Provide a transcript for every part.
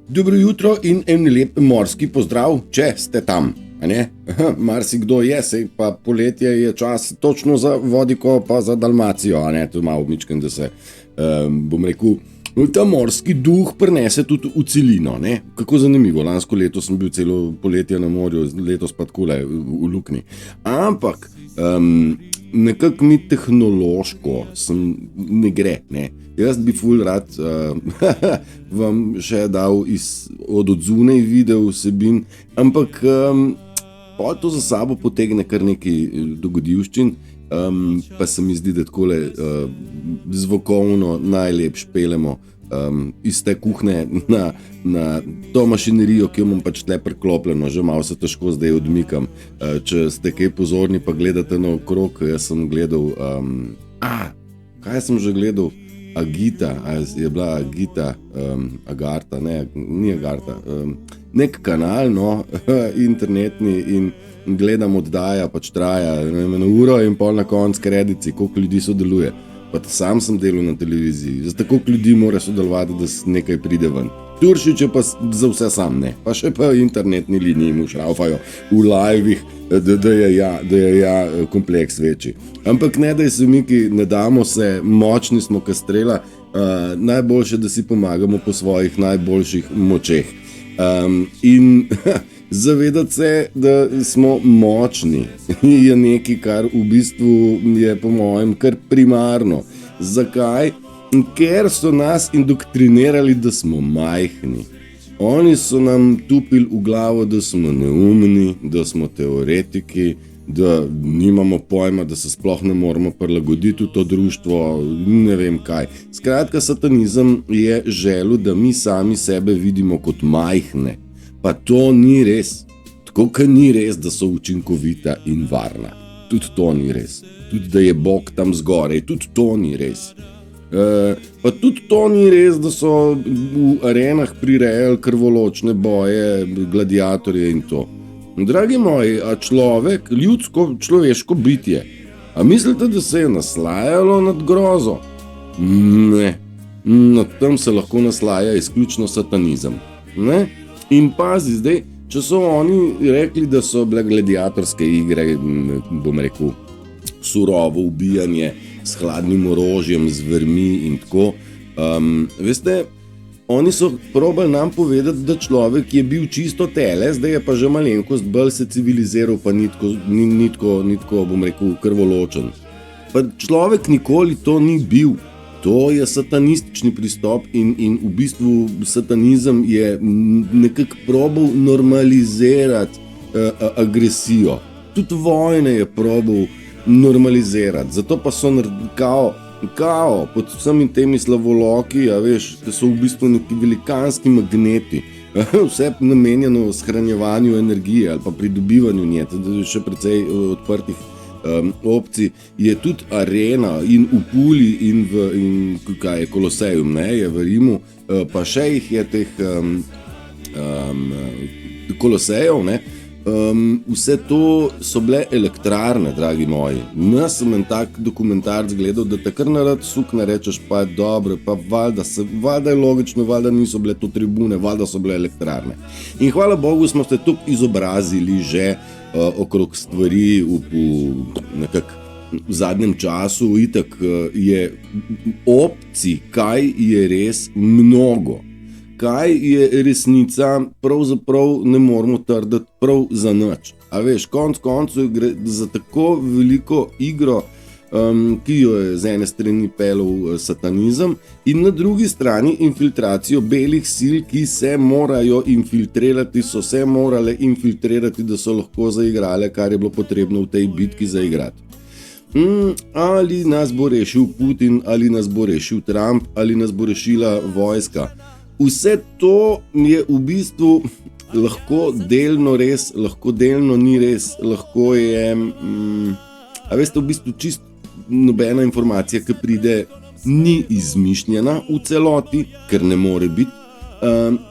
Dobro jutro in en lep morski pozdrav, če ste tam. Marsikdo je, sej pa poletje je čas točno za Vodiko, pa za Dalmacijo. To malo mičkam, da se, bom rekel, ta morski duh prenese tudi v celino. Kako zanimivo, lansko leto sem bil celo poletje na morju, letos pa takole v luknji. Ampak nekako mi tehnološko ne gre. Jaz bi ful rad vam še dal od odzunaj video vsebin, ampak to za sabo potegne kar nekaj dogodivščin, pa se mi zdi, da takole zvokovno najlepš pelemo iz te kuhne na to mašinerijo, ki jo imam pač tle priklopljeno, že malo se težko zdaj odmikam. Če ste kaj pozorni pa gledate naokrog, jaz sem gledal, kaj sem že gledal? Agita, je bila Agita, Agarta, ni Agarta, nek kanal, internetni in gledam oddaja, pač traja eno uro in pol na konc kredici, koliko ljudi sodeluje. Pa sam sem delal na televiziji, za tako ljudi mora sodelovati, da nekaj pride ven. Turšič je pa za vse sam, pa še pa internetni liniji mu šraufajo v live-ih, da je kompleks večji. Ampak ne daj se miki, ne damo se, močni smo kastrela, najboljše, da si pomagamo po svojih najboljših močeh. In zavedati se, da smo močni, je nekaj, kar v bistvu je po mojem kar primarno. Zakaj? Ker so nas indoktrinirali, da smo majhni. Oni so nam tupili v glavo, da smo neumni, da smo teoretiki, da nimamo pojma, da se sploh ne moramo prilagoditi v to društvo, ne vem kaj. Skratka, satanizem je želel, da mi sami sebe vidimo kot majhne. Pa to ni res. Tako, ker ni res, da so učinkovita in varna. Tudi to ni res. Tudi, da je Bog tam zgoraj, tudi to ni res. Pa tudi to ni res, da so v arenah prirejali krvoločne boje, gladiatorje in to. Dragi moji, a človek, človeško bitje, a mislite, da se je naslajalo nad grozo? Ne, nad tem se lahko naslaja izključno satanizem. In pazi zdaj, če so oni rekli, da so bile gladiatorske igre, bom rekel, surovo ubijanje s hladnim orožjem, z vrmi in tako. Veste, oni so probali nam povedati, da človek je bil čisto tele, zdaj je pa že malenkost bolj se civiliziral, pa ni tako, bom rekel, krvoločen. Pa človek nikoli to ni bil. To je satanistični pristop in v bistvu satanizem je nekako probal normalizirati agresijo. Tudi vojne je probal normalizirati, zato pa so kao pod vsemi temi slavoloki, da so v bistvu neki velikanski magneti, vse namenjeno shranjevanju energije ali pa pridobivanju nje, da je še precej odprtih opcij, je tudi arena in v Puli in kaj je Kolosejum, je v Rimu, pa še jih je teh Kolosejev, vse to so bile elektrarne, dragi moji. Jaz sem en tak dokumentarc gledal, da te kar narad sukne, rečeš, pa je dobro, pa valjda je logično, valjda niso bile to tribune, valjda so bile elektrarne. In hvala Bogu smo se tukaj izobrazili že okrog stvari v zadnjem času, itak je opcij, kaj je res mnogo. Kaj je resnica, pravzaprav ne moramo trditi prav za nič. A veš, koncu gre za tako veliko igro, ki jo je z ene strani pelal satanizem in na drugi strani infiltracijo belih sil, ki se morajo infiltrirati, so se morale infiltrirati, da so lahko zaigrale, kar je bilo potrebno v tej bitki zaigrati. Ali nas bo rešil Putin, ali nas bo rešil Trump, ali nas bo rešila vojska. Vse to je v bistvu lahko delno res, lahko delno ni res, lahko je, a veste, v bistvu čist nobena informacija, ki pride, ni izmišljena v celoti, ker ne more biti,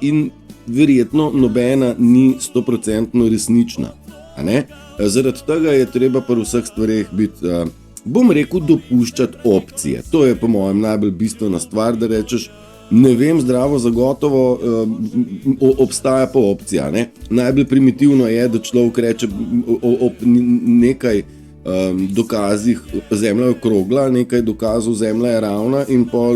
in verjetno nobena ni 100% resnična. Zaradi tega je treba pri vseh stvareh biti, bom rekel, dopuščati opcije. To je po mojem najbolj bistvena stvar, da rečeš, Ne vem, zdravo zagotovo obstaja pa opcija. Ne? Najbolj primitivno je, da človek reče ob nekaj dokazih, zemlja je okrogla, nekaj dokazov, zemlja je ravna in pol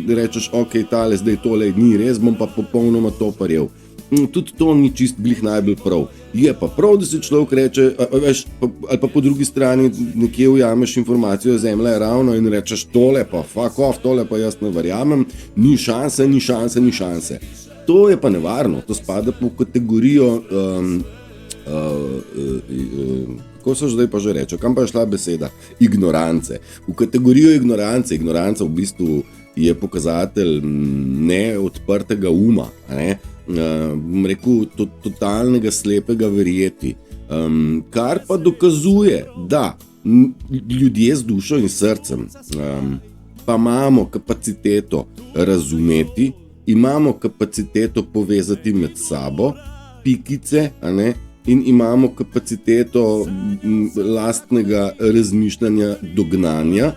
rečeš, ok, tale, zdaj tole ni res, bom pa popolnoma to parjel. Tudi to ni čist glih najbolj prav. Je pa prav, da si človek reče, ali pa po drugi strani nekje ujameš informacijo, zemlja je ravna in rečeš tole pa fuck off, tole pa jaz ne verjamem, ni šanse. To je pa nevarno, to spada po kategorijo, kako se zdaj pa že reče, kam pa je šla beseda? Ignorance. V kategorijo ignorance, ignoranca v bistvu je pokazatelj neodprtega uma, ne? Bom rekel, totalnega slepega verjeti, kar pa dokazuje, da ljudje z dušo in srcem pa imamo kapaciteto razumeti, imamo kapaciteto povezati med sabo, pikice, a ne? In imamo kapaciteto lastnega razmišljanja, dognanja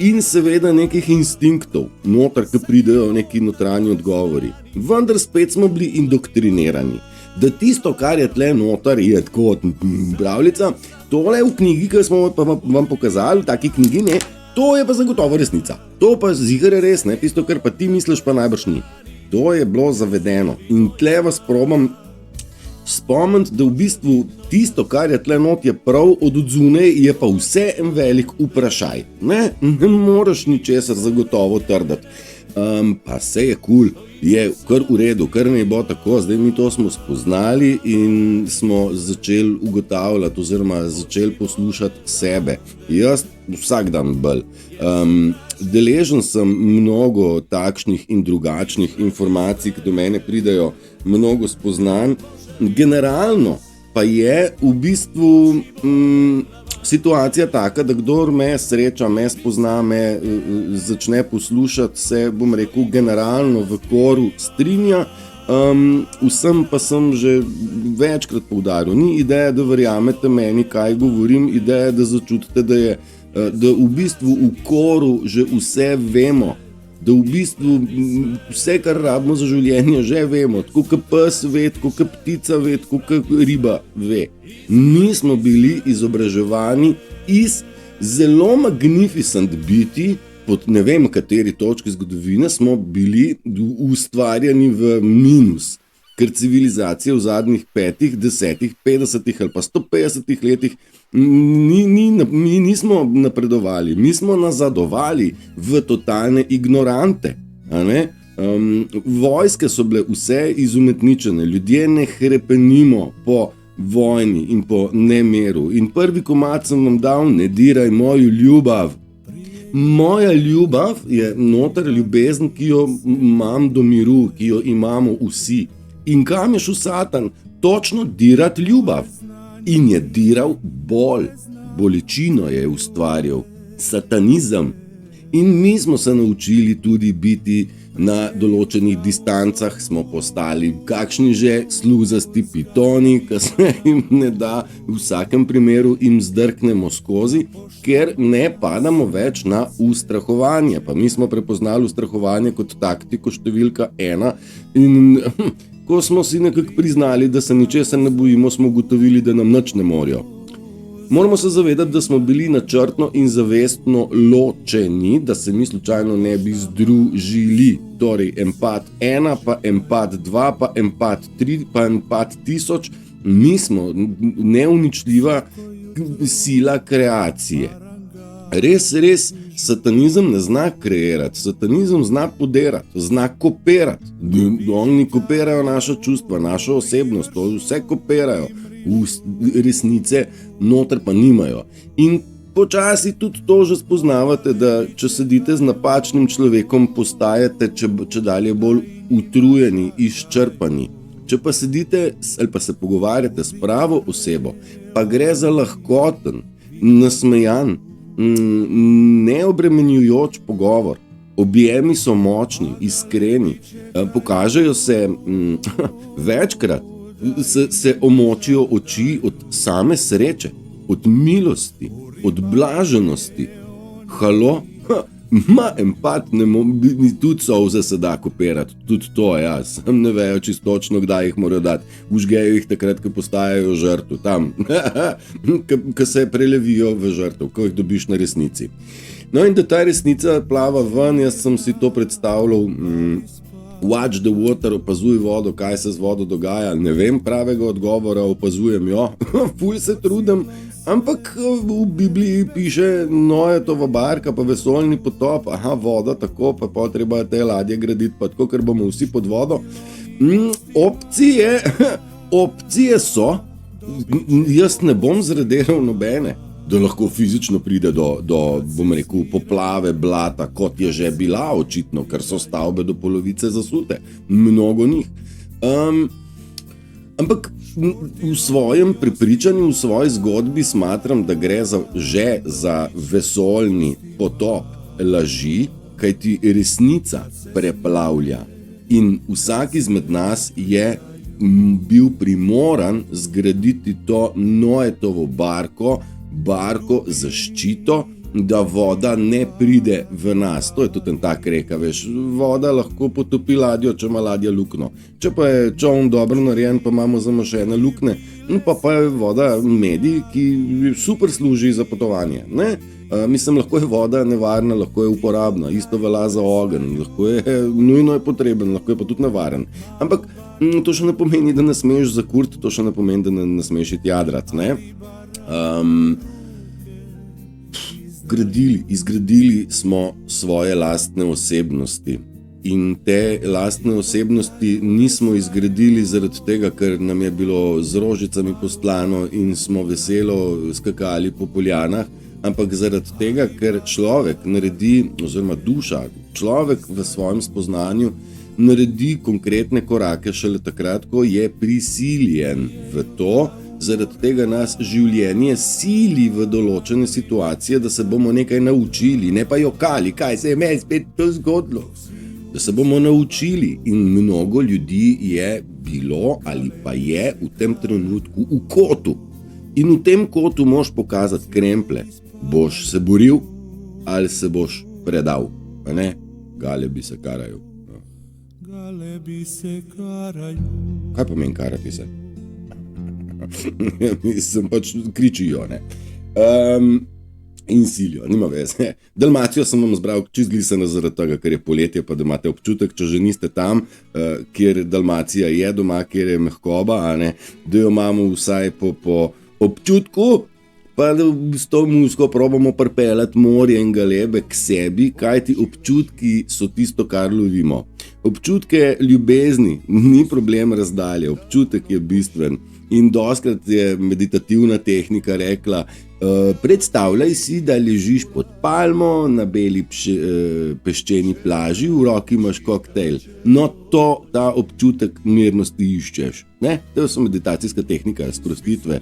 in seveda nekih instinktov, noter, ki pridejo neki notranji odgovori. Vendar spet smo bili indoktrinirani, da tisto, kar je tle noter, je tako kot pravljica, tole v knjigi, ki smo vam pokazali, v taki knjigi, ne, to je pa zagotovo resnica. To pa ziher je res, ne, tisto, kar pa ti misliš, pa najbrž ni. To je bilo zavedeno in tle vas probam spomniti, da v bistvu tisto, kar je tle not, je prav, od odzune je pa vse en velik vprašaj. Ne moreš ničesar zagotovo trdati. Pa se je kul, je kar v redu, kar ne bo tako, zdaj mi to smo spoznali in smo začeli ugotavljati oziroma začeli poslušati sebe. Jaz vsak dan bolj. Deležen sem mnogo takšnih in drugačnih informacij, ki do mene pridejo, mnogo spoznanj. Generalno pa je v bistvu situacija taka, da kdor me sreča, me spozna, me začne poslušati, se, bom rekel, generalno v koru strinja. Vsem pa sem že večkrat poudaril, ni ideja, da verjamete meni, kaj govorim, ideja, da začutite, da v bistvu v koru že vse vemo, da v bistvu vse, kar rabimo za življenje, že vemo, tako kot pes ve, tako kot ptica ve, tako kot riba ve. Mi smo bili izobraževani iz zelo magnificent biti, pod ne vem kateri točki zgodovine smo bili ustvarjani v minus, ker civilizacija v zadnjih 5, 10, 50 ali pa 150 letih mi nismo napredovali, mi smo nazadovali v totalne ignorante. A ne? Vojske so bile vse izumetničene, ljudje ne hrepenimo po vojni in po nemiru. In prvi komad sem vam dal, ne diraj mojo ljubav. Moja ljubav je noter ljubezen, ki jo imam do miru, ki jo imamo vsi. In kam je šel Satan? Točno dirati ljubav. In je diral bolečino je ustvarjal, satanizem. In mi smo se naučili tudi biti na določenih distancah, smo postali kakšni že sluzasti pitoni, ki se jim ne da, v vsakem primeru jim zdrknemo skozi, ker ne padamo več na ustrahovanje. Pa mi smo prepoznali ustrahovanje kot taktiko številka 1 in ko smo si nekako priznali, da se ničesar ne bojimo, smo ugotovili, da nam nič ne morajo. Moramo se zavedati, da smo bili načrtno in zavestno ločeni, da se mi slučajno ne bi združili. Torej, empat 1, pa empat 2, pa empat 3, pa empat 1000. Mi smo neuničljiva sila kreacije. Res, satanizem ne zna kreirati, satanizem zna podirati, zna kopirati. Oni kopirajo naša čustva, našo osebnost, to vse kopirajo, v resnice noter pa nimajo. In počasi tudi to že spoznavate, da če sedite z napačnim človekom, postajate če dalje bolj utrujeni, izčrpani. Če pa sedite ali pa se pogovarjate s pravo osebo, pa gre za lahkoten, nasmejan, neobremenjujoč pogovor. Objemi so močni, iskreni, pokažejo se večkrat, se omočijo oči od same sreče, od milosti, od blaženosti. Halo? Empat, tudi solze se da kopirati, tudi to, ja, sam ne vejo čisto točno, kdaj jih morajo dati. Užgejo jih takrat, ko postajajo žrtv, tam, ko se prelevijo v žrtev, ko jih dobiš na resnici. No in da ta resnica plava ven, jaz sem si to predstavljal, watch the water, opazuj vodo, kaj se z vodo dogaja, ne vem pravega odgovora, opazujem jo, ful se trudim, ampak v Bibliji piše Noetova barka, pa vesoljni potop, voda, tako, pa treba te ladje graditi, pa tako, ker bomo vsi pod vodo. Opcije so, jaz ne bom zradiral nobene, da lahko fizično pride do bom rekel, poplave, blata, kot je že bila očitno, ker so stavbe do polovice zasute, mnogo njih. Ampak v svojem prepričanju, v svoji zgodbi smatram, da gre že za vesoljni potop laži, kajti resnica preplavlja in vsak izmed nas je bil primoran zgraditi to Noetovo barko zaščito, da voda ne pride v nas. To je tudi en tak reka, veš, voda lahko potopi ladjo, če ima ladja lukno. Če pa je čoln dobro narejen, pa imamo zamašene lukne, pa je voda medij, ki super služi za potovanje, ne? Mislim, lahko je voda nevarna, lahko je uporabna, isto velja za ogenj, lahko je nujno je potreben, lahko je pa tudi nevaren. Ampak to še ne pomeni, da ne smeš zakuriti, to še ne pomeni, da ne smeš iti jadrati, ne? Izgradili smo svoje lastne osebnosti in te lastne osebnosti nismo izgradili zaradi tega, ker nam je bilo z rožicami postlano in smo veselo skakali po poljanah, ampak zaradi tega, ker človek naredi, oziroma duša, človek v svojem spoznanju naredi konkretne korake šele takrat, ko je prisiljen v to. Zaradi tega nas življenje sili v določene situacije, da se bomo nekaj naučili, ne pa jokali, kaj se je meni spet to zgodilo. Da se bomo naučili in mnogo ljudi je bilo ali pa je v tem trenutku v kotu. In v tem kotu moš pokazati kremplje. Boš se boril ali se boš predal, a ne? Galebi se karajo. Kaj pomeni karati se? Mislim, pač kričijo, ne. In silijo, nima veze. Dalmacijo sem vam zbral čist glisano zaradi tega, ker je poletje, pa da imate občutek, če že niste tam, kjer Dalmacija je doma, kjer je mehkoba, a ne, da jo imamo vsaj po občutku, pa da s to musko probamo pripeljati morje in galebe k sebi, kajti občutki so tisto, kar lovimo. Občutke ljubezni ni problem razdalje, občutek je bistven. In dostkrat je meditativna tehnika rekla, predstavljaj si, da ležiš pod palmo na beli peščeni plaži, v roki imaš koktejl. No, ta občutek mirnosti iščeš. Ne? To so meditacijska tehnika, sprostitve.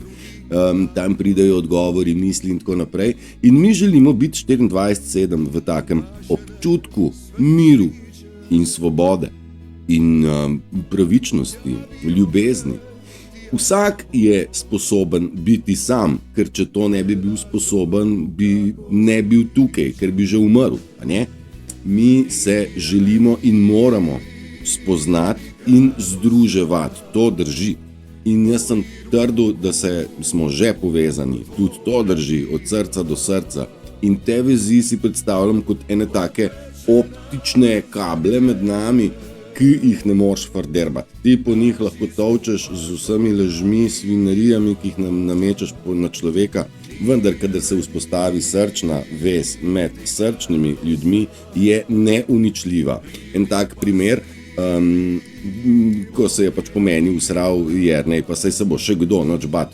Tam pridejo odgovori, misli in tako naprej. In mi želimo biti 24/7 v takem občutku miru in svobode in pravičnosti, ljubezni. Vsak je sposoben biti sam, ker če to ne bi bil sposoben, bi ne bil tukaj, ker bi že umrl. Ne? Mi se želimo in moramo spoznati in združevati, to drži. In jaz sem trdil, da smo že povezani, tudi to drži, od srca do srca. In te vezi si predstavljam kot ene take optične kable med nami, ki jih ne moreš farderbati. Ti po njih lahko tolčeš z vsemi lažmi, svinerijami, ki jih namečeš na človeka, vendar, kadar se vzpostavi srčna vez med srčnimi ljudmi, je neuničljiva. En tak primer, ko se je pač po meni usral Jernej, pa saj se bo še kdo noč bat.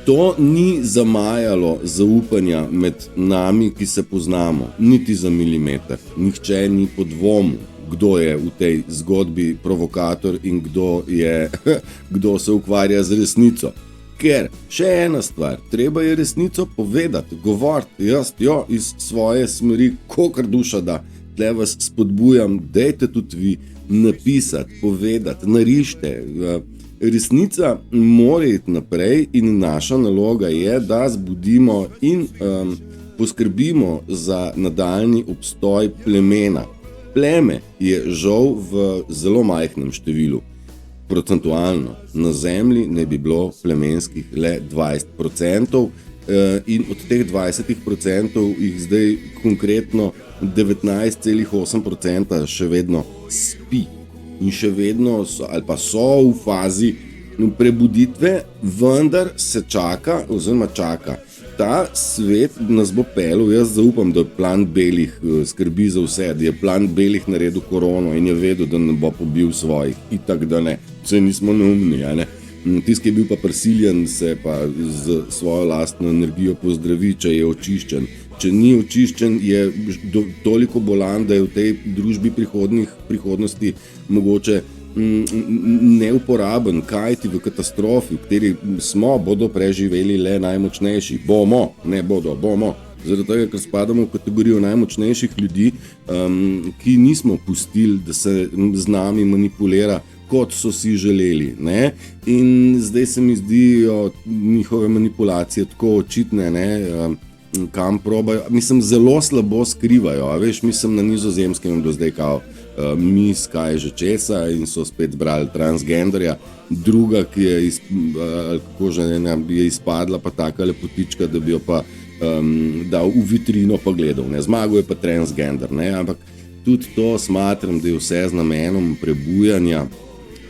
To ni zamajalo zaupanja med nami, ki se poznamo, niti za milimeter. Nihče ni po dvomu, kdo je v tej zgodbi provokator in kdo se ukvarja z resnico. Ker, še ena stvar, treba je resnico povedati, govoriti, jaz jo iz svoje smeri, kakor duša da. Tle vas spodbujam, dajte tudi vi napisati, povedati, narišite. Resnica mora iti naprej in naša naloga je, da zbudimo in poskrbimo za nadaljni obstoj plemena. Pleme je žal v zelo majhnem številu. Procentualno na Zemlji ne bi bilo plemenskih le 20%, in od teh 20% jih zdaj konkretno 19,8% še vedno spi. In še vedno so, ali pa so v fazi prebuditve, vendar se čaka. Ta svet nas bo pelil, jaz zaupam, da plan belih skrbi za vse, da je plan belih naredil korono in je vedel, da ne bo pobil svojih. Itak da ne, vse nismo neumni, a ne. Tisti, ki je bil pa prisiljen, se pa z svojo lastno energijo pozdravi, če je očiščen. Če ni očiščen, je toliko bolan, da je v tej družbi prihodnosti mogoče neuporaben, kajti v katastrofi, v kateri smo, bodo preživeli le najmočnejši. Bomo. Zaradi tega, ker spadamo v kategorijo najmočnejših ljudi, ki nismo pustili, da se z nami manipulira, kot so si želeli, ne? In zdaj se mi zdijo njihove manipulacije tako očitne, ne? Kam probajo, mislim, zelo slabo skrivajo, a veš, mislim, na Nizozemskem do zdaj kao mis, kaj že česa, in so spet brali transgenderja, druga, ki je izpadla pa taka lepotička, da bi jo pa dal v vitrino pa gledal, ne, zmagal je pa transgender, ne, ampak tudi to smatram, da je vse z namenom prebujanja,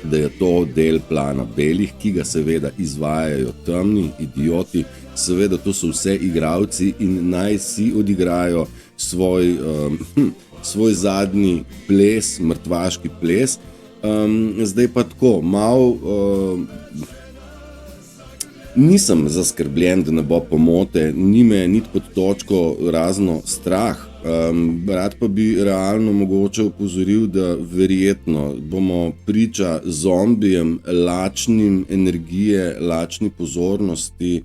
da je to del plana belih, ki ga seveda izvajajo temni idioti, seveda to so vse igralci in naj si odigrajo svoj zadnji ples, mrtvaški ples. Zdaj pa tako, nisem zaskrbljen, da ne bo pomote, ni me niti pod točko razno strah. Rad pa bi realno mogoče opozoril, da verjetno bomo priča zombijem lačnim energije, lačni pozornosti,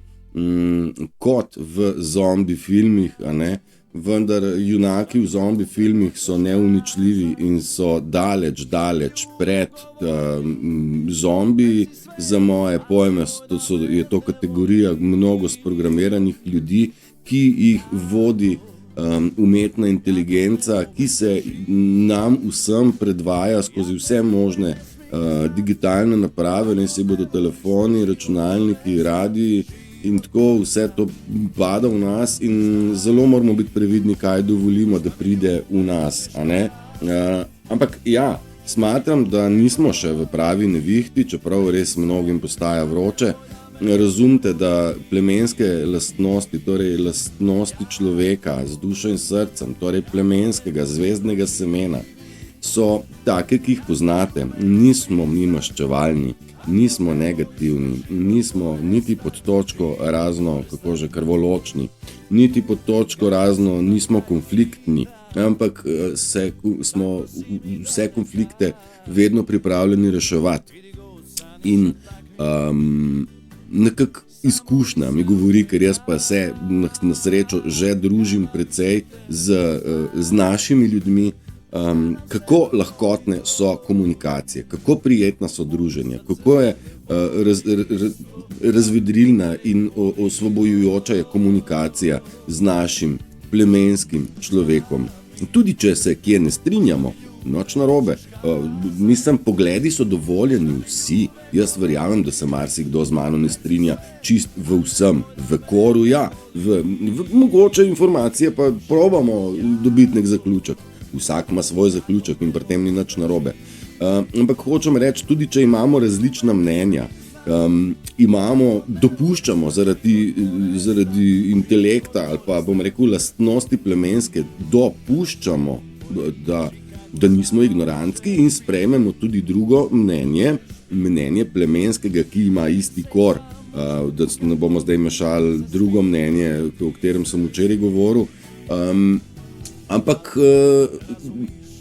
kot v zombi filmih, a ne? Vendar junaki v zombi filmih so neuničljivi in so daleč pred zombiji. Za moje pojme je to kategorija mnogo sprogramiranih ljudi, ki jih vodi umetna inteligenca, ki se nam vsem predvaja skozi vse možne digitalne naprave, ne se bodo telefoni, računalniki, radiji in tako vse to pada v nas in zelo moramo biti previdni, kaj dovolimo, da pride v nas, a ne? Ampak ja, smatram, da nismo še v pravi nevihti, čeprav res mnogim postaja vroče. Razumite, da plemenske lastnosti, torej lastnosti človeka z dušo in srcem, torej plemenskega, zvezdnega semena, so take, ki jih poznate. Nismo mi maščevalni, nismo negativni, nismo niti pod točko razno, kako že, krvoločni, niti pod točko razno nismo konfliktni, ampak smo vse konflikte vedno pripravljeni reševati. In nekako izkušnja mi govori, ker jaz pa se na srečo že družim precej z našimi ljudmi, kako lahkotne so komunikacije, kako prijetna so druženja, kako je razvedrilna in osvobojujoča je komunikacija z našim plemenskim človekom. Tudi če se kje ne strinjamo, noč narobe. Mislim, pogledi so dovoljeni vsi. Jaz verjamem, da se marsikdo z mano ne strinja čist v vsem. V koru, ja. Mogoče informacije pa probamo dobiti nek zaključek. Vsak ima svoj zaključek in pri tem ni nič narobe. Ampak hočem reči, tudi če imamo različna mnenja, dopuščamo zaradi intelekta ali pa, bom rekel, lastnosti plemenske, dopuščamo, da nismo ignorantski in sprejmemo tudi drugo mnenje plemenskega, ki ima isti kor, da ne bomo zdaj mešali drugo mnenje, o katerem sem včeraj govoril. Ampak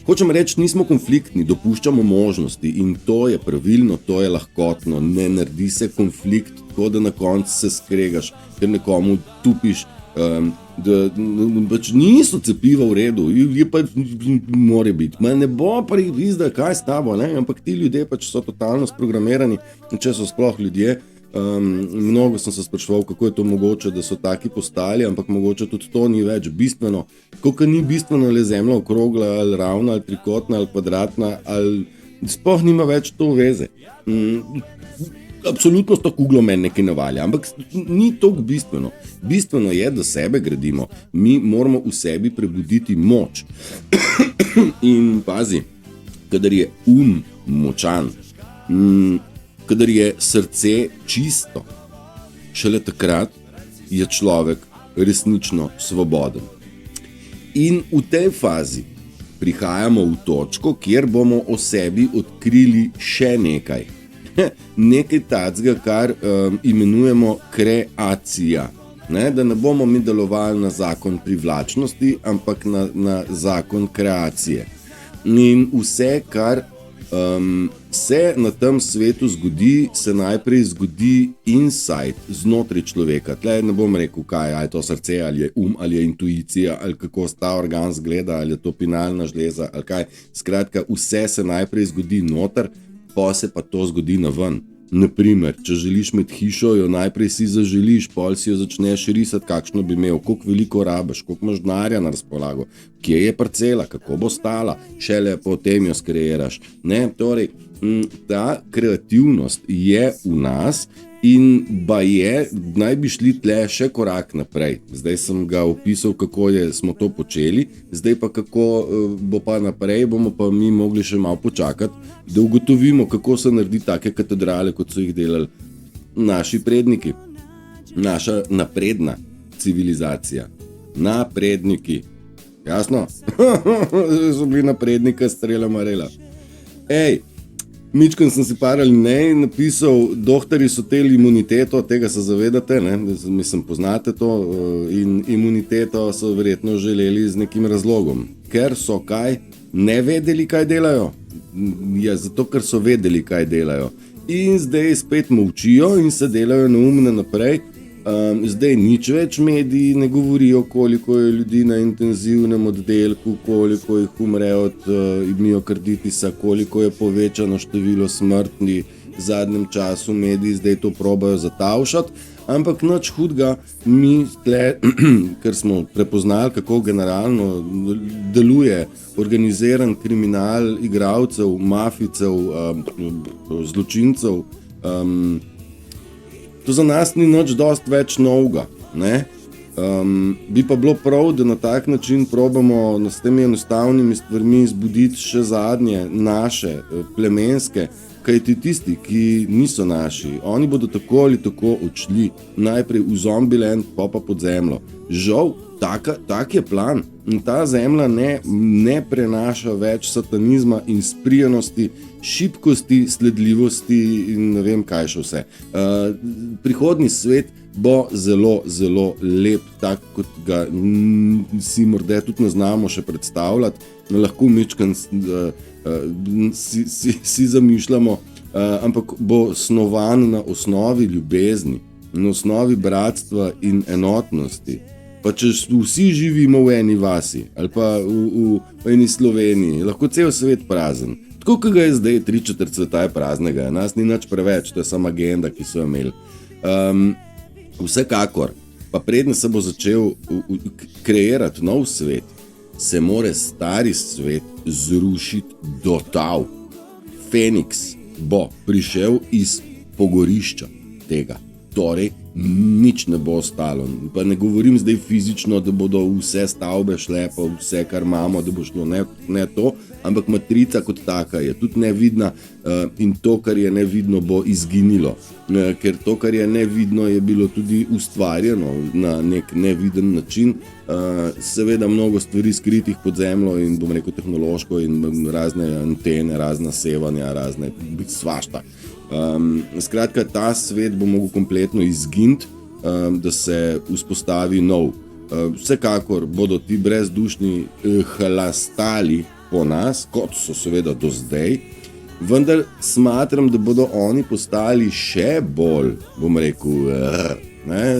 hočem reči, nismo konfliktni, dopuščamo možnosti in to je pravilno, to je lahkotno. Ne naredi se konflikt tako, da na koncu se skregaš, ker nekomu tupiš, da pač niso cepiva v redu, je pa more biti. Ne bo pa izda, kaj s tabo, ne? Ampak ti ljudje pač so totalno sprogramirani, če so sploh ljudje, Mnogo sem se spraševal, kako je to mogoče, da so taki postali, ampak mogoče tudi to ni več bistveno. Koliko ni bistveno, ali je zemlja okrogla, ali ravna, ali trikotna, ali kvadratna, ali sploh nima več to veze. Absolutno s to kuglo meni nekaj navalja, ampak ni toliko bistveno. Bistveno je, da sebe gradimo. Mi moramo v sebi prebuditi moč. In pazi, kadar je močan, kadar je srce čisto, šele takrat je človek resnično svoboden. In v tej fazi prihajamo v točko, kjer bomo o sebi odkrili še nekaj. Nekaj tacga, kar imenujemo kreacija. Da ne bomo mi delovali na zakon privlačnosti, ampak na zakon kreacije. In vse, kar se na tem svetu zgodi, se najprej zgodi inside, znotraj človeka. Tle ne bom rekel, kaj je to srce, ali je ali je intuicija, ali kako ta organ zgleda, ali je to pinalna žleza, ali kaj. Skratka, vse se najprej zgodi noter, pa se pa to zgodi na ven. Naprimer, če želiš imeti hišo, jo najprej si zaželiš, pol si jo začneš risati, kakšno bi imel, koliko veliko rabiš, koliko imaš denarja na razpolago, kje je parcela, kako bo stala, šele potem jo skreiraš. Torej, ta kreativnost je v nas in naj bi šli tle še korak naprej. Zdaj sem ga opisal, kako smo to počeli, zdaj pa kako bo pa naprej, bomo pa mi mogli še malo počakati, da ugotovimo, kako se naredi take katedrale, kot so jih delali naši predniki. Naša napredna civilizacija. Napredniki. Jasno? So bili naprednika strela marela. Mičken sem si par alinej napisal, doktori so teli imuniteto, tega se zavedate, mislim, poznate to, in imuniteto so verjetno želeli z nekim razlogom. Ker so kaj? Ne vedeli, kaj delajo? Ja, zato, ker so vedeli, kaj delajo. In zdaj spet molčijo in se delajo neumne naprej. Zdaj nič več mediji ne govorijo, koliko je ljudi na intenzivnem oddelku, koliko jih umre od miokarditisa, koliko je povečano število smrtni. V zadnjem času mediji zdaj to probajo zatavšati, ampak nič hudega, mi tle, ker smo prepoznali, kako generalno deluje organiziran kriminal igralcev, mafijcev, zločincev, to za nas ni nič dosti več novega. Bi pa bilo prav, da na tak način probamo s temi enostavnimi stvarmi zbuditi še zadnje naše plemenske, kajti tisti, ki niso naši, oni bodo tako ali tako odšli, najprej v Zombieland, pa pod zemljo. Žal, tak je plan. In ta zemlja ne prenaša več satanizma in sprijenosti, šibkosti, sledljivosti in ne vem kaj še vse. Prihodnji svet bo zelo, zelo lep, tak kot ga si morda tudi ne znamo še predstavljati. Lahko mičkan si zamišljamo, ampak bo snovan na osnovi ljubezni, na osnovi bratstva in enotnosti. Pa če vsi živimo v eni vasi ali pa v eni Sloveniji, lahko cel svet prazen. Tako, kot ga je zdaj, 3/4 sveta je praznega, nas ni nič preveč, to je sama agenda, ki so jo imeli. Vsekakor, pa predno se bo začel kreirati nov svet, se more stari svet zrušiti do tal. Feniks bo prišel iz pogorišča tega. Torej, nič ne bo ostalo. Pa ne govorim zdaj fizično, da bodo vse stavbe šle, pa vse, kar imamo, da bo šlo, ne to, ampak matrica kot taka je tudi nevidna in to, kar je nevidno, bo izginilo. Ker to, kar je nevidno, je bilo tudi ustvarjeno na nek neviden način. Seveda mnogo stvari skritih pod zemljo in bom rekel tehnološko in razne antene, razna sevanja, razne svašta. Skratka, ta svet bo mogel kompletno izginiti, da se vzpostavi nov. Vsekakor bodo ti brezdušni hlastali po nas, kot so seveda do zdaj, vendar smatram, da bodo oni postali še bolj, bom rekel,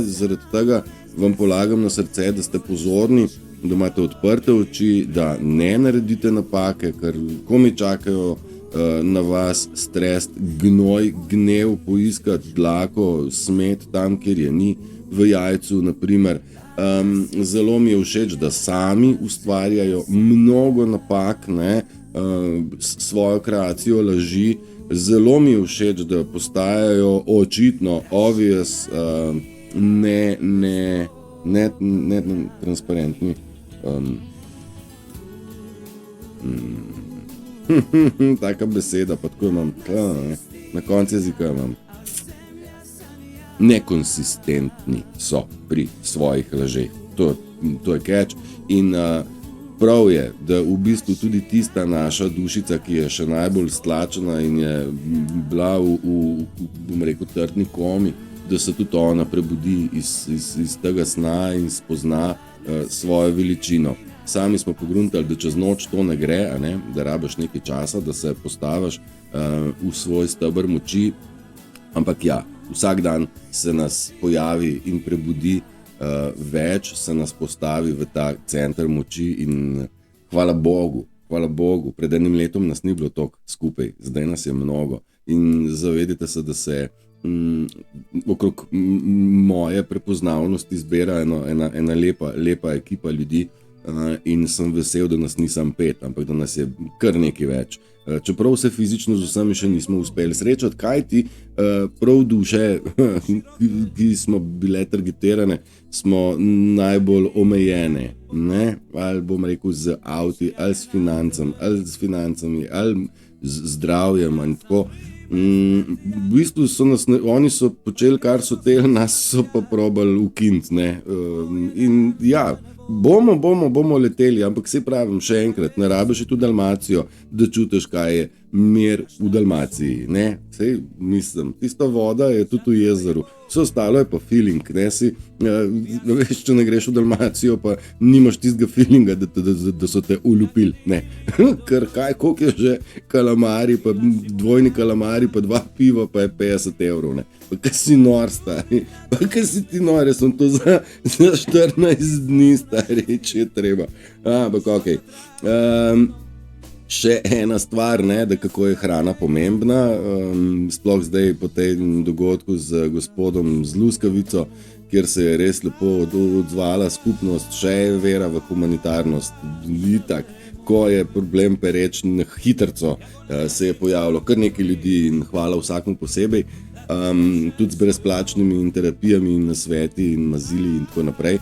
zaradi tega vam polagam na srce, da ste pozorni, da imate odprte oči, da ne naredite napake, ker komi čakajo na vas strest, gnoj, gnev, poiskati dlako, smet tam, kjer je ni, v jajcu, naprimer. Zelo mi je všeč, da sami ustvarjajo mnogo napak, ne, svojo kreacijo laži. Zelo mi je všeč, da postajajo očitno obvious, ne transparentni. Taka beseda, pa tako imam, na koncu jezika imam. Nekonsistentni so pri svojih lažeh. To je catch. In prav je, da v bistvu tudi tista naša dušica, ki je še najbolj stlačena in je bila bom rekel, trdni komi, da se tudi ona prebudi iz tega sna in spozna svojo veličino. Sami smo pogruntali, da čez noč to ne gre, ne? Da rabiš nekaj časa, da se postaviš v svoj steber moči, ampak ja, vsak dan se nas pojavi in prebudi več, se nas postavi v ta center moči in hvala Bogu, pred enim letom nas ni bilo toliko skupaj, zdaj nas je mnogo in zavedite se, da se okrog moje prepoznavnosti zbira ena lepa ekipa ljudi in sem vesel, da nas ni samo 5, ampak da nas je kar nekaj več. Čeprav se fizično z vsemi še nismo uspeli srečati, kajti prav duše, ki smo bile targetirane, smo najbolj omejene, ne? Ali bom rekel z avti, ali s financami, ali z zdravjem in tako. V bistvu so nas, oni so počeli, kar so teli, nas so pa probali ukiniti, ne? In ja, bomo leteli, ampak se pravim še enkrat, ne rabiš tu Dalmacijo, da čutiš, kaj je mir v Dalmaciji, ne? Sej, mislim, tista voda je tudi v jezeru, vse ostalo je pa feeling, ne? Veš, če ne greš v Dalmacijo, pa nimaš tistega feelinga, da so te uljupili, ne? Ker koliko je že kalamari, pa dvojni kalamari, pa 2 piva, pa je 50 €, ne? Pa kaj si nor, stari, pa kaj si ti nor, jaz sem to za 14 dni, stari, če je treba. Ampak okej. Še ena stvar, ne, da kako je hrana pomembna, sploh zdaj po tem dogodku z gospodom z Luskavico, kjer se je res lepo odzvala skupnost, še je vera v humanitarnost, itak, ko je problem pereč na hitrco, se je pojavilo kar nekaj ljudi in hvala vsakmu posebej, tudi z brezplačnimi terapijami in nasveti in mazili in tako naprej.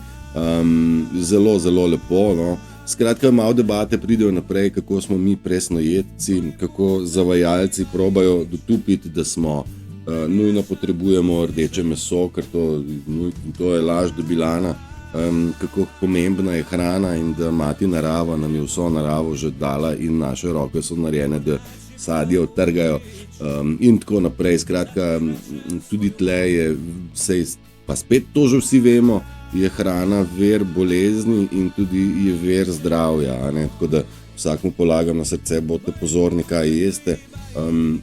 Zelo, zelo lepo, no. Skratka, malo debate pridejo naprej, kako smo mi presnojedci, kako zavajalci probajo dotupiti, da smo nujno potrebujemo rdeče meso, ker to je laž debilana, kako pomembna je hrana in da mati narava nam je vso naravo že dala in naše roke so narejene, da sadijo, trgajo in tako naprej. Skratka, tudi tle je, pa spet to že vsi vemo, je hrana ver bolezni in tudi je ver zdravja, ne? Tako da vsakmu polagam na srce, bodite pozorni, kaj jeste.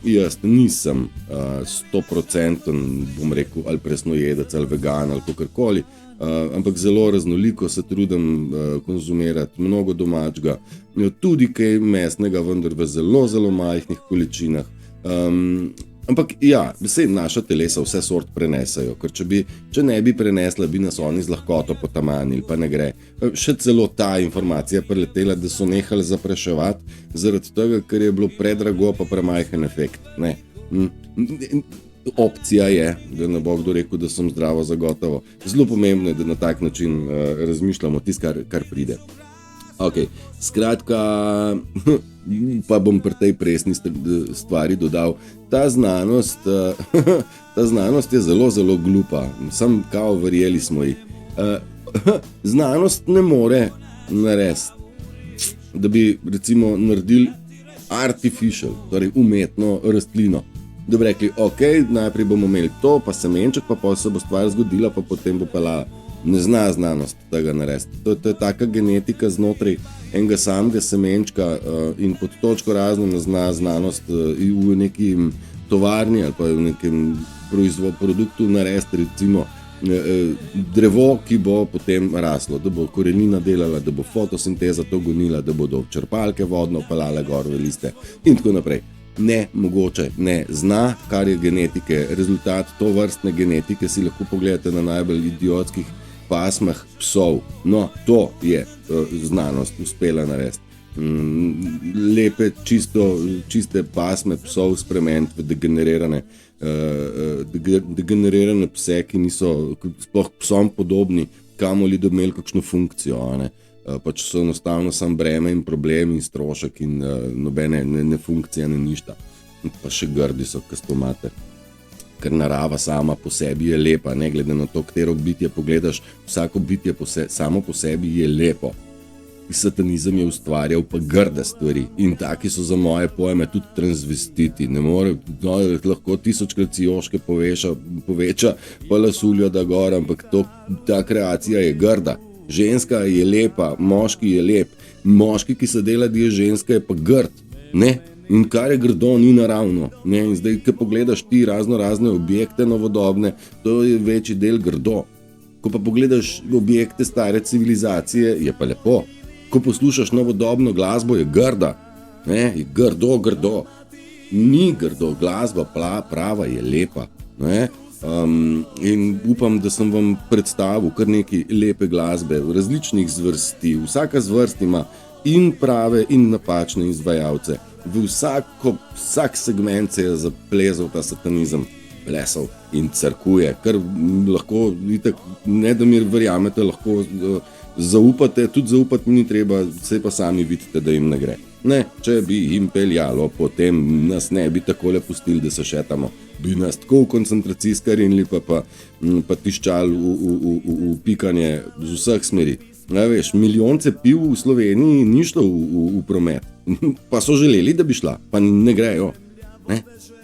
Jaz nisem 100%, bom rekel, ali presnojedec, ali vegan, ali kakorkoli, ampak zelo raznoliko se trudim konzumirati, mnogo domačega, tudi kaj mesnega, vendar v zelo, zelo majhnih količinah. Ampak ja, vse naša telesa vse sort prenesajo, ker če ne bi prenesla, bi nas oni z lahkoto potamanili, pa ne gre. Še celo ta informacija preletela, da so nehali zapraševati, zaradi tega, ker je bilo predrago, pa premajhen efekt, ne. Opcija je, da ne bo kdo rekel, da sem zdravo zagotovo. Zelo pomembno je, da na tak način razmišljamo tisto, kar pride. Ok, skratka, pa bom pri tej presni stvari dodal, ta znanost je zelo, zelo glupa, sam kao verjeli smo ji. Znanost ne more narediti, da bi recimo naredili artificial, torej umetno rastlino. Da bi rekli, ok, najprej bomo imeli to, pa semenček, pa se bo stvar zgodila, pa potem bo pelala. Ne zna znanost tega narediti. To je taka genetika znotraj enega samega semenčka in pod točko razno ne zna znanost v nekim tovarni ali pa v nekem produktu narediti, recimo drevo, ki bo potem raslo, da bo korenina delala, da bo fotosinteza to gonila, da bodo črpalke vodno pelale gor v liste in tako naprej. ne mogoče, ne zna, kar je genetike, rezultat to vrstne genetike si lahko pogledate na najbolj idiotskih pasmah psov. No, to je znanost uspela narediti. Lepe, čiste pasme psov spremeniti v degenerirane pse, ki niso sploh psom podobni, kamoli da imeli kakšno funkcijo, ne? Pač so enostavno sam breme in problem in strošek in nobene ne funkcija, ne ništa. Pa še grdi so, kas to imate. Ker narava sama po sebi je lepa, ne glede na to, katero bitje pogledaš, vsako bitje samo po sebi je lepo. Satanizem je ustvarjal pa grde stvari in taki so za moje pojme tudi transvestiti. Ne more, lahko 1000-krat si joške poveča, pa lasuljo da gor, ampak ta kreacija je grda. Ženska je lepa, moški je lep, moški, ki se dela, da je ženska, je pa grd. Ne? In kar je grdo, ni naravno. Ne? In zdaj, ko pogledaš ti razne objekte novodobne, to je večji del grdo. Ko pa pogledaš objekte stare civilizacije, je pa lepo. Ko poslušaš novodobno glasbo, je grda. Ne? Je grdo. Ni grdo, glasba prava je lepa. Ne? In upam, da sem vam predstavil kar nekaj lepe glasbe, različnih zvrsti. Vsaka zvrst ima in prave in napačne izvajalce. V vsak segment se je zaplezal ta satanizem, plesal in crkuje, kar lahko, ne da mi verjamete, lahko zaupate, tudi zaupati ni treba, se pa sami vidite, da jim ne gre. Ne, če bi jim peljalo, potem nas ne bi takole pustili, da se šetamo. Bi nas tako v koncentracijska rinili, pa tiščali v pikanje z vseh smeri. Ne veš, milijonce piv v Sloveniji ni šlo v promet. Pa so želeli, da bi šla, pa ne grejo. Ne?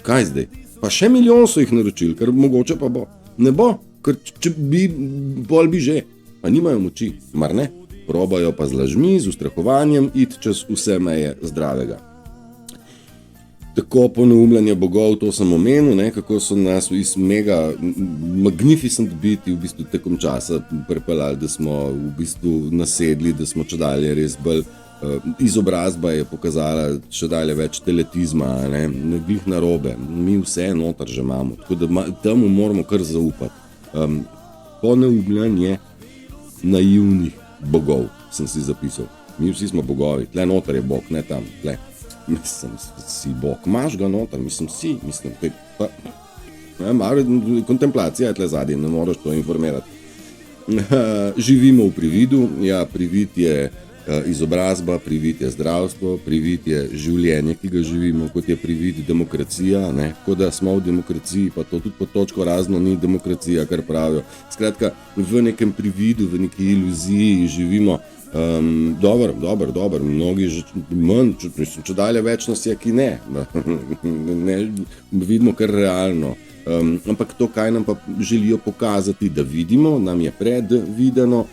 Kaj zdaj? Pa še milijon so jih naročili, ker mogoče pa bo. Ne bo, ker če bi, bolj bi že. Pa nimajo moči, mar ne? Probajo pa z lažmi, z ustrahovanjem, iti čez vse meje zdravega. Tako poneumljanje bogov, to sem omenil, ne, kako so nas iz mega magnificent biti v bistvu tekom časa prepeljali, da smo v bistvu nasedli, da smo čedalje res bolj, izobrazba je pokazala čedalje več teletizma, ne glih narobe, mi vse noter že imamo, tako da temu moramo kar zaupati. Poneumljanje naivnih bogov, sem si zapisal. Mi vsi smo bogovi, tle noter je bog, ne tam, tle. Mislim, si bog, imaš ga noter, mislim, pa, kontemplacija je tle zadnji, ne moraš to informirati. Živimo v prividu, ja, privid je izobrazba, privid je zdravstvo, privid je življenje, ki ga živimo, kot je privid demokracija, ne, kot da smo v demokraciji, pa to tudi po točko razno ni demokracija, kar pravijo. Skratka, v nekem prividu, v neki iluziji živimo. Dobro, mnogi manj, če dalje več nas je, ki ne, vidimo kar realno, ampak to, kaj nam pa želijo pokazati, da vidimo, nam je predvideno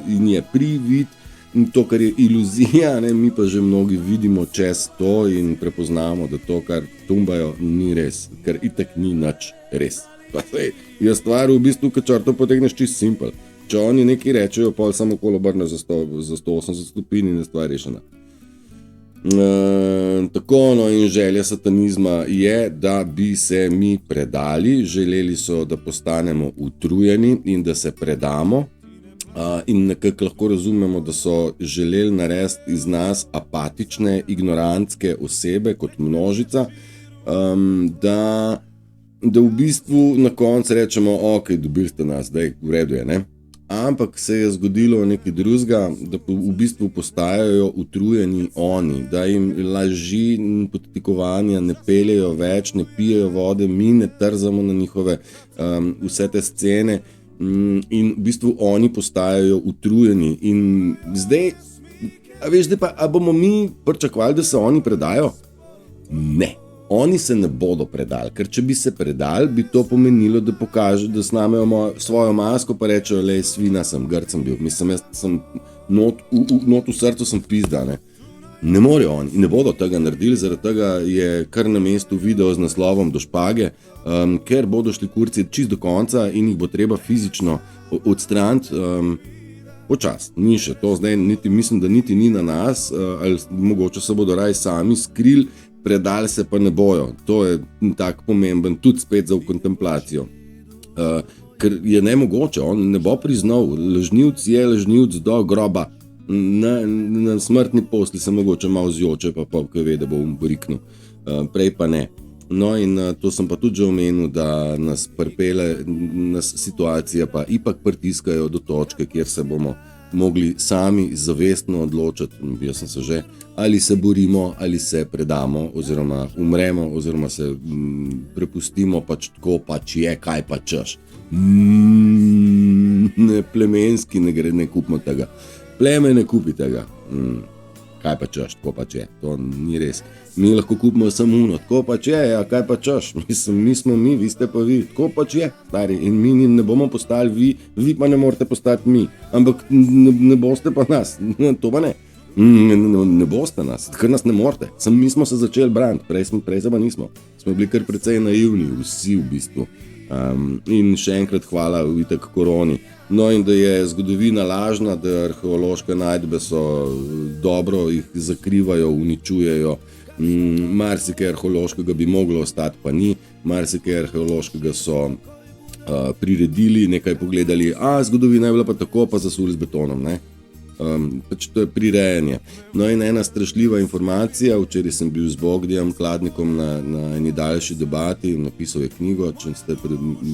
in je privid, in to, kar je iluzija, ne, mi pa že mnogi vidimo čez to in prepoznamo, da to, kar tumbajo, ni res, ker itak ni nič res. Je stvar v bistvu, kad črto potegneš čist simpel. Če oni nekaj rečejo, pol samo kolo obrne za 180 stopinj in je stvar rešena. Tako, no, in želja satanizma je, da bi se mi predali, želeli so, da postanemo utrujeni in da se predamo. In nekako lahko razumemo, da so želeli narediti iz nas apatične, ignorantske osebe kot množica, da v bistvu na koncu rečemo, ok, dobili ste nas, daj, v redu je, ne? Ampak se je zgodilo nekaj drugega, da v bistvu postajajo utrujeni oni, da jim laži in podtikovanja ne peljejo več, ne pijejo vode, mi ne trzamo na njihove vse te scene in v bistvu oni postajajo utrujeni. In zdaj, a bomo mi pričakovali, da se oni predajo? Ne. Oni se ne bodo predali, ker če bi se predali, bi to pomenilo, da pokaže, da snamejo svojo masko, pa rečejo, lej, svina sem, grd sem bil, mislim, jaz sem not v srcu sem pizda, ne. Ne morejo oni, ne bodo tega naredili, zaradi tega je kar na mestu video z naslovom Do špage, ker bodo šli kurci čist do konca in jih bo treba fizično odstraniti, počas, ni še to zdaj, mislim, da niti ni na nas, ali mogoče se bodo raj sami skrili, predali se pa ne bojo. To je tak pomemben, tudi spet za kontemplacijo. Ker je nemogoče, on ne bo priznal, lažnivc je lažnivc do groba. Na smrtni posli se mogoče malo zjoče, pa ko ve, da bo umboriknil. Prej pa ne. No in to sem pa tudi že omenil, da nas pripelje, nas situacija pa ipak pritiskajo do točke, kjer se bomo mogli sami zavestno odločiti, jaz sem se že, ali se borimo, ali se predamo, oziroma umremo, oziroma se prepustimo, pač tako pač je, kaj pa češ. Ne plemenski, ne kupimo tega. Pleme ne kupi tega. Kaj pa češ, tako pač je, to ni res. Mi lahko kupimo samo uno, tako pač je, ja, kaj pa češ, mi smo mi, vi ste pa vi, tako pač je, stari, in mi ne bomo postali vi pa ne morete postati mi, ampak ne boste pa nas, to pa ne, ne boste nas, ker nas ne morete, mi smo se začeli braniti, prej se pa nismo, smo bili kar precej naivni, vsi v bistvu. In še enkrat hvala itak koroni. No in da je zgodovina lažna, da arheološke najdbe so dobro, jih zakrivajo, uničujejo. Marsikaj arheološkega bi moglo ostati, pa ni. Marsikaj arheološkega so priredili, nekaj pogledali, zgodovina je bila pa tako, pa zasuli z betonom, ne. Pač to je prirejanje. No in ena strašljiva informacija, včeraj sem bil z Bogdijem Kladnikom na eni daljši debati, napisal je knjigo, če ste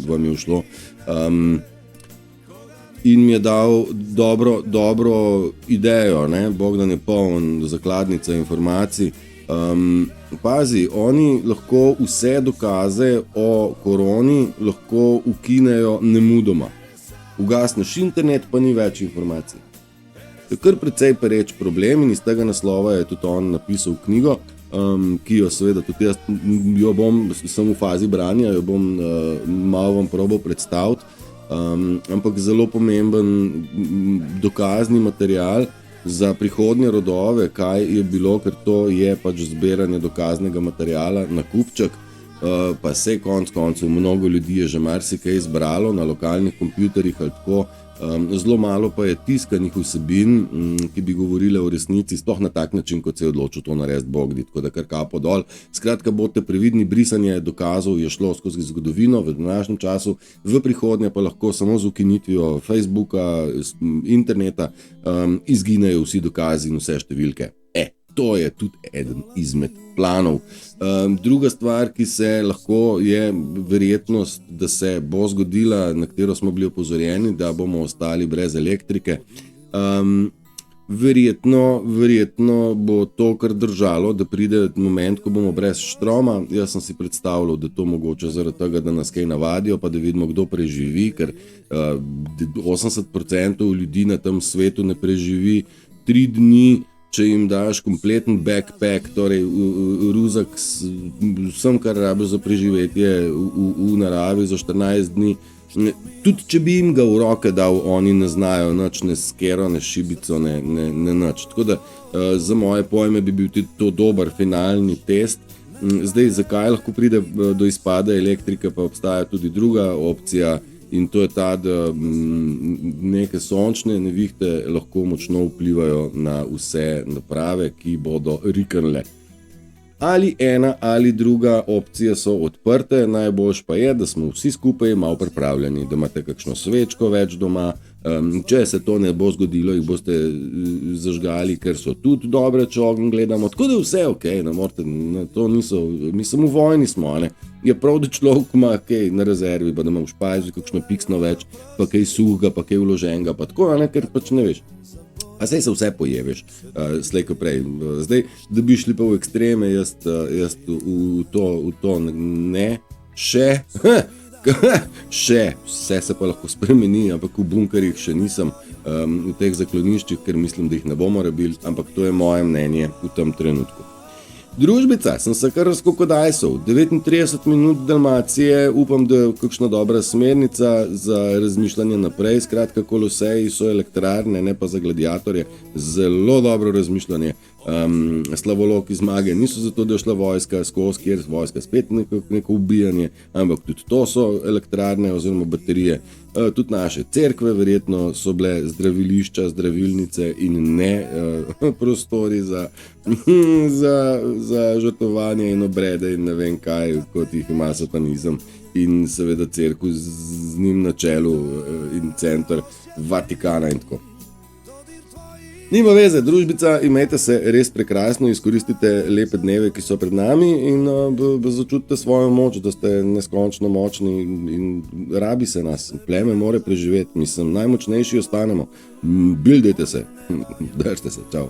vam je ušlo, in mi je dal dobro idejo, ne? Bogdan je poln zakladnica informacij. Pazi, oni lahko vse dokaze o koroni lahko ukinejo nemudoma. Ugasneš internet, pa ni več informacij. To je kar precej pereč problem in iz tega naslova je tudi on napisal knjigo, ki jo seveda tudi jaz jo bom, sem v fazi branja, jo bom malo vam probal predstaviti, ampak zelo pomemben dokazni material za prihodnje rodove, kaj je bilo, ker to je pač zbiranje dokaznega materiala na kupček, pa se konc koncev mnogo ljudi je že marsikaj izbralo na lokalnih kompjuterjih ali tako. Zelo malo pa je tiskanih vsebin, ki bi govorile o resnici, sploh na tak način, kot se je odločil to narediti Bogdi, tako da kar kapo dol. Skratka, bodite previdni, brisanje dokazov je šlo skozi zgodovino v današnjem času, v prihodnje pa lahko samo z ukinitvijo Facebooka, interneta, izginejo vsi dokazi in vse številke. To je tudi eden izmed planov. Druga stvar, ki se lahko, je verjetnost, da se bo zgodila, na katero smo bili opozorjeni, da bomo ostali brez elektrike. Verjetno bo to kar držalo, da pride moment, ko bomo brez štroma. Jaz sem si predstavljal, da to mogoče zaradi tega, da nas kaj navadijo, pa da vidimo, kdo preživi, ker 80% ljudi na tem svetu ne preživi 3 dni, če jim daš kompleten backpack, torej ruzak vsem, kar rabiš za preživetje v naravi za 14 dni, tudi če bi jim ga v roke dal, oni ne znajo nič, ne skero, ne šibico, ne nič. Tako da za moje pojme bi bil tudi to dober finalni test. Zdaj, zakaj lahko pride do izpada elektrike, pa obstaja tudi druga opcija, in to je ta, da neke sončne nevihte lahko močno vplivajo na vse naprave, ki bodo riknile. Ali ena ali druga opcija so odprte, najboljš pa je, da smo vsi skupaj malo pripravljeni, da imate kakšno svečko več doma. Če se to ne bo zgodilo, jih boste zažgali, ker so tudi dobre, če ogenj gledamo, tako da vse ok, ne morate, to niso, mi samo v vojni smo, ne. Je prav, da človek ima kaj na rezervi, pa da ima v špajzu kakšno piksno več, pa kaj suhega, pa kaj vloženega, pa tako, ne, ker pač ne veš. A sej se vse pojeveš, slej ko prej. Zdaj, da bi šli pa v ekstreme, jaz v to ne, še, vse se pa lahko spremeni, ampak v bunkerjih še nisem, v teh zakloniščih, ker mislim, da jih ne bomo rabili, ampak to je moje mnenje v tem trenutku. Družbica, sem se kar razkokodajsal, 39 minut Dalmacije, upam, da je kakšna dobra smernica za razmišljanje naprej, skratka Koloseji so elektrarne, ne pa za gladiatorje, zelo dobro razmišljanje, slavoloki zmage niso zato, da je šla vojska skozi, kjer vojska spet neko ubijanje, ampak tudi to so elektrarne oziroma baterije. Tudi naše cerkve verjetno so bile zdravilišča, zdravilnice in ne prostori za žrtvovanje in obrede in ne vem kaj, kot jih ima satanizem. In seveda cerkev z njim na čelu in center Vatikana in tako. Nima veze, družbica, imejte se res prekrasno, izkoristite lepe dneve, ki so pred nami in začutite svojo moč, da ste neskončno močni in rabi se nas. Pleme more preživeti, mislim, najmočnejši ostanemo. Bildajte se, držite se, čau.